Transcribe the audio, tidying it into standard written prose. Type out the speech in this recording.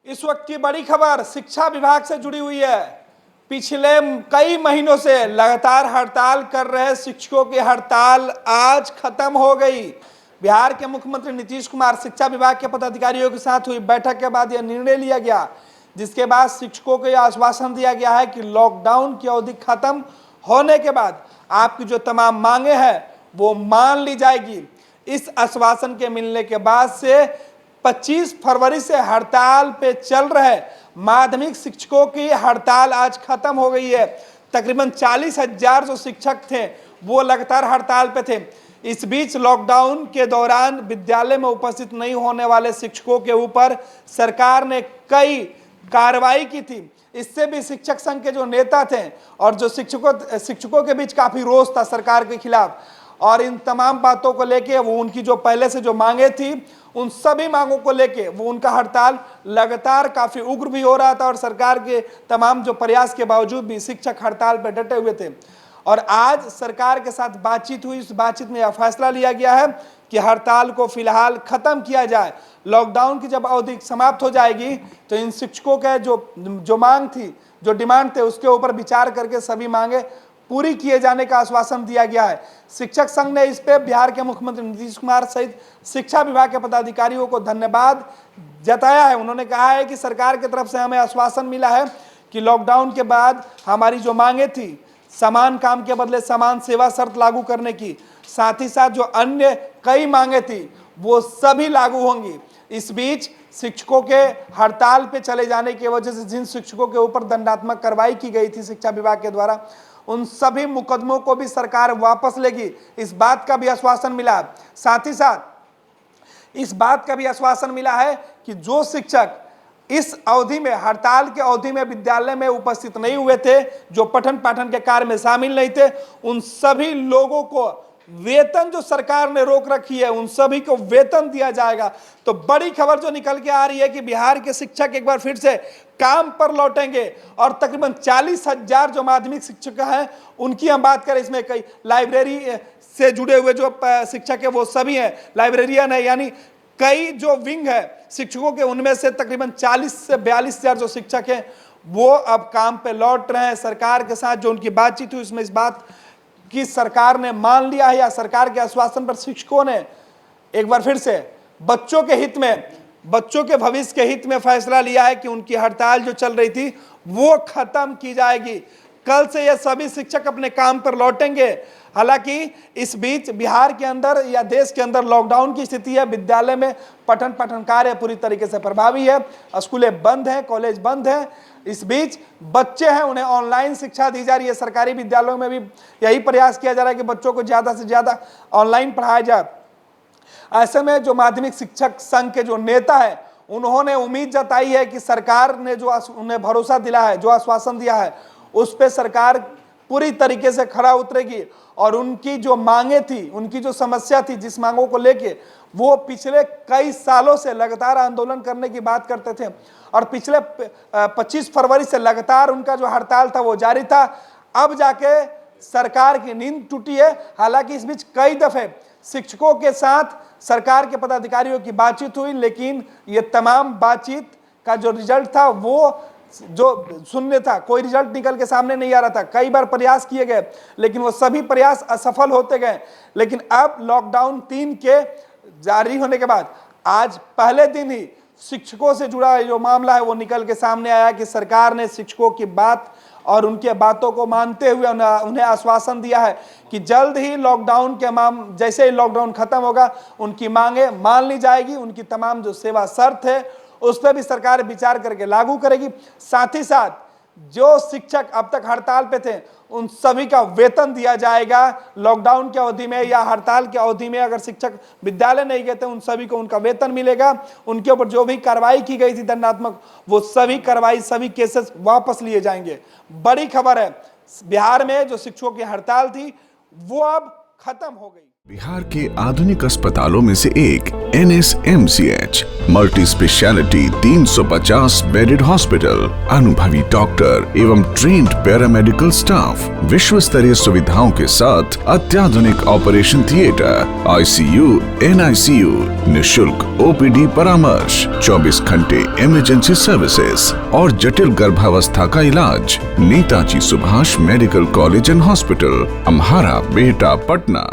इस वक्त की बड़ी खबर शिक्षा विभाग से जुड़ी हुई है। पिछले कई महीनों से लगातार हड़ताल कर रहे शिक्षकों की हड़ताल आज खत्म हो गई। बिहार के मुख्यमंत्री नीतीश कुमार शिक्षा विभाग के पदाधिकारियों के साथ हुई बैठक के बाद यह निर्णय लिया गया, जिसके बाद शिक्षकों को यह आश्वासन दिया गया है कि लॉकडाउन की अवधि खत्म होने के बाद आपकी जो तमाम मांगे हैं वो मान ली जाएगी। इस आश्वासन के मिलने के बाद से 25 फरवरी से हड़ताल पे चल रहे माध्यमिक शिक्षकों की हड़ताल आज खत्म हो गई है। तकरीबन 40,000 जो शिक्षक थे वो लगातार हड़ताल पे थे। इस बीच लॉकडाउन के दौरान विद्यालय में उपस्थित नहीं होने वाले शिक्षकों के ऊपर सरकार ने कई कार्रवाई की थी। इससे भी शिक्षक संघ के जो नेता थे और जो शिक्षकों के बीच काफी रोष था सरकार के खिलाफ, और इन तमाम बातों को लेके वो उनकी जो पहले से जो मांगे थी उन सभी मांगों को लेके वो उनका हड़ताल लगातार काफी उग्र भी हो रहा था। और सरकार के तमाम जो प्रयास के बावजूद भी शिक्षक हड़ताल पर डटे हुए थे। और आज सरकार के साथ बातचीत हुई। इस बातचीत में यह फैसला लिया गया है कि हड़ताल को फिलहाल खत्म किया जाए। लॉकडाउन की जब अवधि समाप्त हो जाएगी तो इन शिक्षकों के जो मांग थी, जो डिमांड थे, उसके ऊपर विचार करके सभी मांगे पूरी किए जाने का आश्वासन दिया गया है। शिक्षक संघ ने इस पे बिहार के मुख्यमंत्री नीतीश कुमार सहित शिक्षा विभाग के पदाधिकारियों को धन्यवाद जताया है। उन्होंने कहा है कि सरकार की तरफ से हमें आश्वासन मिला है कि लॉकडाउन के बाद हमारी जो मांगे थी, समान काम के बदले समान सेवा शर्त लागू करने की, साथ ही साथ जो अन्य कई मांगे थी वो सभी लागू होंगी। इस बीच शिक्षकों के हड़ताल पे चले जाने की वजह से जिन शिक्षकों के ऊपर दंडात्मक कार्रवाई की गई थी शिक्षा विभाग के द्वारा, उन सभी मुकदमों को भी सरकार वापस लेगी, इस बात का भी आश्वासन मिला। साथ ही साथ इस बात का भी आश्वासन मिला है कि जो शिक्षक इस अवधि में, हड़ताल के अवधि में विद्यालय में उपस्थित नहीं हुए थे, जो पठन पाठन के कार्य में शामिल नहीं थे, उन सभी लोगों को वेतन जो सरकार ने रोक रखी है उन सभी को वेतन दिया जाएगा। तो बड़ी खबर जो निकल के आ रही है कि बिहार के शिक्षक एक बार फिर से काम पर लौटेंगे। और तकरीबन 40,000 जो माध्यमिक शिक्षक हैं उनकी हम बात करें, इसमें कई लाइब्रेरी से जुड़े हुए जो शिक्षक है वो सभी हैं, लाइब्रेरियन है, यानी कई जो विंग है शिक्षकों के, उनमें से तकरीबन 40 से 42,000 जो शिक्षक हैं वो अब काम पे लौट रहे हैं। सरकार के साथ जो उनकी बातचीत हुई उसमें इस बात कि सरकार ने मान लिया है, या सरकार के आश्वासन पर शिक्षकों ने एक बार फिर से बच्चों के हित में, बच्चों के भविष्य के हित में फैसला लिया है कि उनकी हड़ताल जो चल रही थी वो खत्म की जाएगी। कल से ये सभी शिक्षक अपने काम पर लौटेंगे। हालांकि इस बीच बिहार के अंदर या देश के अंदर लॉकडाउन की स्थिति है। विद्यालय में पठन पाठन कार्य पूरी तरीके से प्रभावी है, स्कूलें बंद हैं, कॉलेज बंद हैं। इस बीच बच्चे हैं उन्हें ऑनलाइन शिक्षा दी जा रही है। सरकारी विद्यालयों में भी यही प्रयास किया जा रहा है कि बच्चों को ज़्यादा से ज़्यादा ऑनलाइन पढ़ाया जाए। ऐसे में जो माध्यमिक शिक्षक संघ के जो नेता है उन्होंने उम्मीद जताई है कि सरकार ने जो उन्हें भरोसा दिला है, जो आश्वासन दिया है, उस पर सरकार पूरी तरीके से खरा उतरेगी। और उनकी जो मांगे थी, उनकी जो समस्या थी, जिस मांगों को लेके वो पिछले कई सालों से लगातार आंदोलन करने की बात करते थे, और पिछले 25 फरवरी से लगातार उनका जो हड़ताल था वो जारी था। अब जाके सरकार की नींद टूटी है। हालांकि इस बीच कई दफे शिक्षकों के साथ सरकार के पदाधिकारियों की बातचीत हुई, लेकिन ये तमाम बातचीत का जो रिजल्ट था वो जो शून्य था, कोई रिजल्ट निकल के सामने नहीं आ रहा था। कई बार प्रयास किए गए लेकिन वो सभी प्रयास असफल होते गए। लेकिन अब लॉकडाउन 3 के जारी होने के बाद आज पहले दिन ही शिक्षकों से जुड़ा जो मामला है वो निकल के सामने आया कि सरकार ने शिक्षकों की बात और उनके बातों को मानते हुए उन्हें आश्वासन दिया है कि जल्द ही लॉकडाउन के जैसे ही लॉकडाउन खत्म होगा उनकी मांगे मान ली जाएगी। उनकी तमाम जो सेवा शर्त है उस पर भी सरकार विचार करके लागू करेगी। साथ ही साथ जो शिक्षक अब तक हड़ताल पे थे उन सभी का वेतन दिया जाएगा। लॉकडाउन की अवधि में या हड़ताल की अवधि में अगर शिक्षक विद्यालय नहीं गए थे उन सभी को उनका वेतन मिलेगा। उनके ऊपर जो भी कार्रवाई की गई थी दंडात्मक, वो सभी कार्रवाई, सभी केसेस वापस लिए जाएंगे। बड़ी खबर है, बिहार में जो शिक्षकों की हड़ताल थी वो अब खत्म हो गई। बिहार के आधुनिक अस्पतालों में से एक NSMCH multi speciality 350 bedded hospital, अनुभवी डॉक्टर एवं ट्रेन्ड पैरामेडिकल स्टाफ, विश्व स्तरीय सुविधाओं के साथ अत्याधुनिक ऑपरेशन थिएटर, ICU, NICU, निशुल्क OPD परामर्श, 24 घंटे इमरजेंसी सर्विसेज और जटिल गर्भावस्था का इलाज। Netaji Subhash medical college and hospital, Amhara, Bihta, Patna.